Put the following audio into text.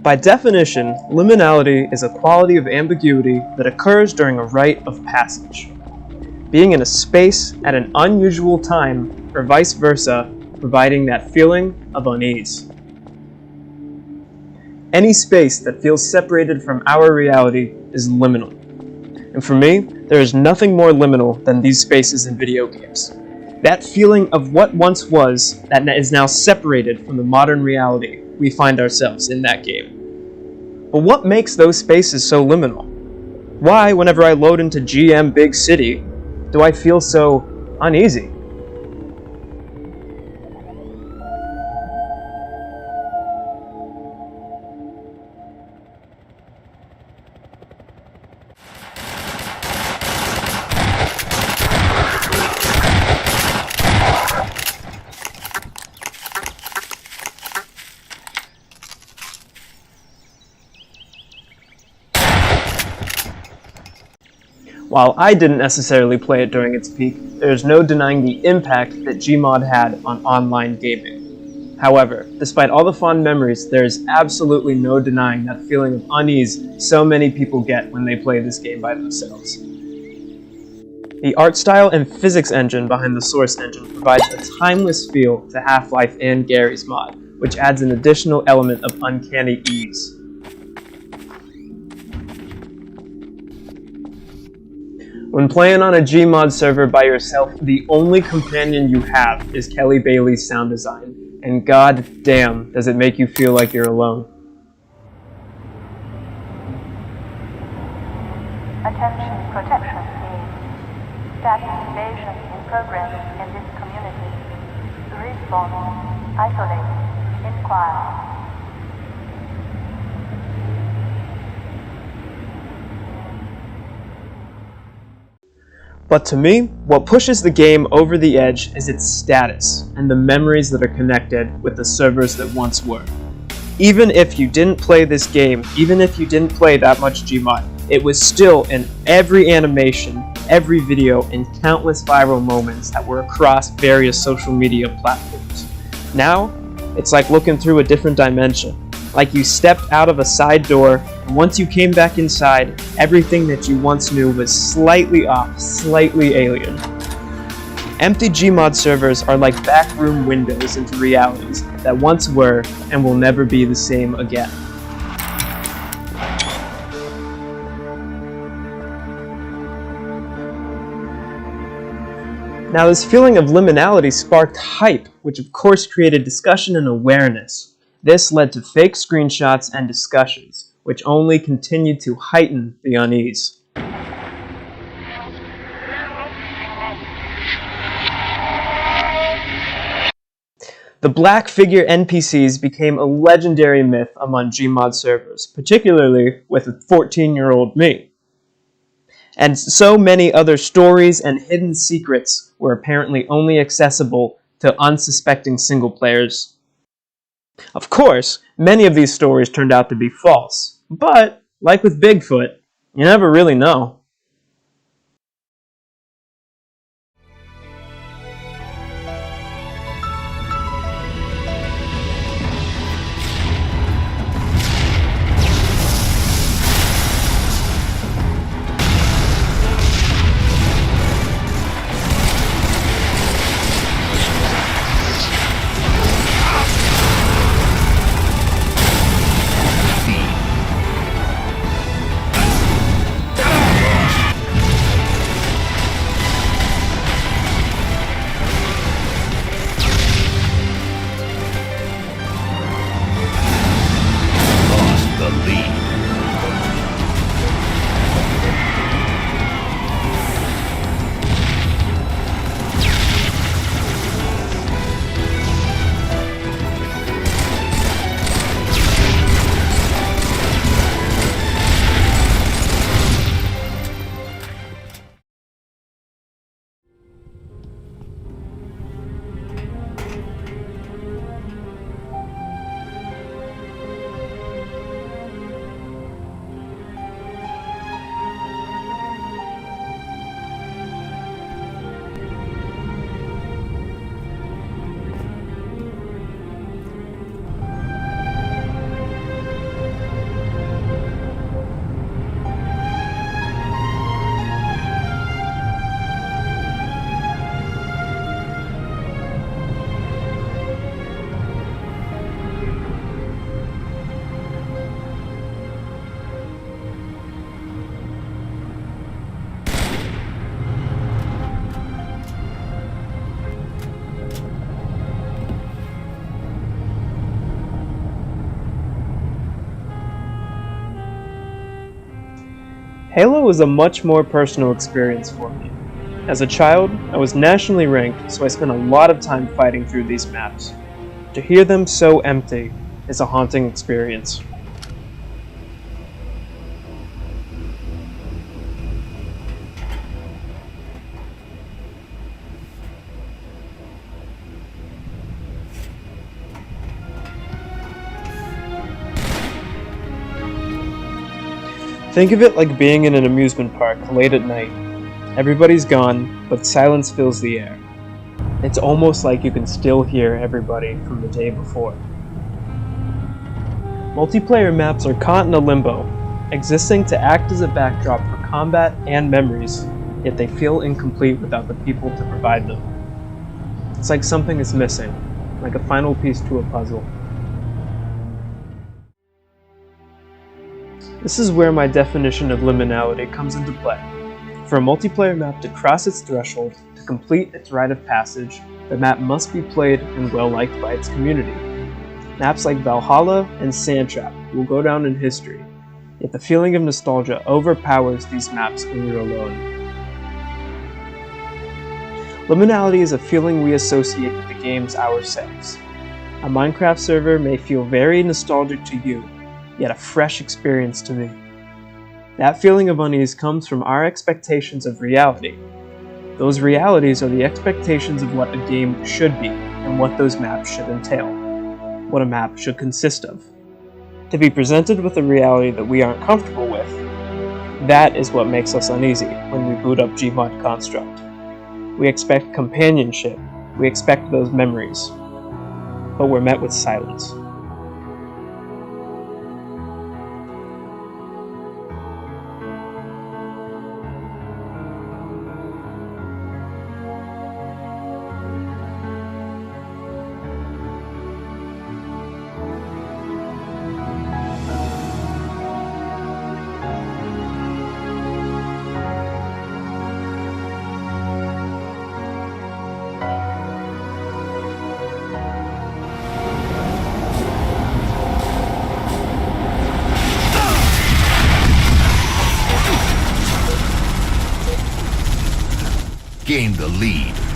By definition, liminality is a quality of ambiguity that occurs during a rite of passage. Being in a space at an unusual time, or vice versa, providing that feeling of unease. Any space that feels separated from our reality is liminal. And for me, there is nothing more liminal than these spaces in video games. That feeling of what once was that is now separated from the modern reality we find ourselves in that game. But what makes those spaces so liminal? Why, whenever I load into GM Big City, do I feel so uneasy? While I didn't necessarily play it during its peak, there is no denying the impact that Gmod had on online gaming. However, despite all the fond memories, there is absolutely no denying that feeling of unease so many people get when they play this game by themselves. The art style and physics engine behind the Source engine provides a timeless feel to Half-Life and Gary's mod, which adds an additional element of uncanny ease. When playing on a Gmod server by yourself, the only companion you have is Kelly Bailey's sound design, and god damn does it make you feel like you're alone. Attention protection team. Status invasion in progress in this community. Respawn. Isolate. Inquire. But to me, what pushes the game over the edge is its status and the memories that are connected with the servers that once were. Even if you didn't play this game, even if you didn't play that much Gmod, it was still in every animation, every video, and countless viral moments that were across various social media platforms. Now, it's like looking through a different dimension. Like you stepped out of a side door, and once you came back inside, everything that you once knew was slightly off, slightly alien. Empty Gmod servers are like backroom windows into realities that once were and will never be the same again. Now, this feeling of liminality sparked hype, which of course created discussion and awareness. This led to fake screenshots and discussions, which only continued to heighten the unease. The black figure NPCs became a legendary myth among Gmod servers, particularly with a 14-year-old me. And so many other stories and hidden secrets were apparently only accessible to unsuspecting single players. Of course, many of these stories turned out to be false, but, like with Bigfoot, you never really know. Halo is a much more personal experience for me. As a child, I was nationally ranked, so I spent a lot of time fighting through these maps. To hear them so empty is a haunting experience. Think of it like being in an amusement park late at night. Everybody's gone, but silence fills the air. It's almost like you can still hear everybody from the day before. Multiplayer maps are caught in a limbo, existing to act as a backdrop for combat and memories, yet they feel incomplete without the people to provide them. It's like something is missing, like a final piece to a puzzle. This is where my definition of liminality comes into play. For a multiplayer map to cross its threshold, to complete its rite of passage, the map must be played and well liked by its community. Maps like Valhalla and Sandtrap will go down in history, yet the feeling of nostalgia overpowers these maps when you're alone. Liminality is a feeling we associate with the games ourselves. A Minecraft server may feel very nostalgic to you, yet a fresh experience to me. That feeling of unease comes from our expectations of reality. Those realities are the expectations of what a game should be and what those maps should entail, what a map should consist of. To be presented with a reality that we aren't comfortable with, that is what makes us uneasy when we boot up Gmod Construct. We expect companionship, we expect those memories, but we're met with silence. Gain the lead.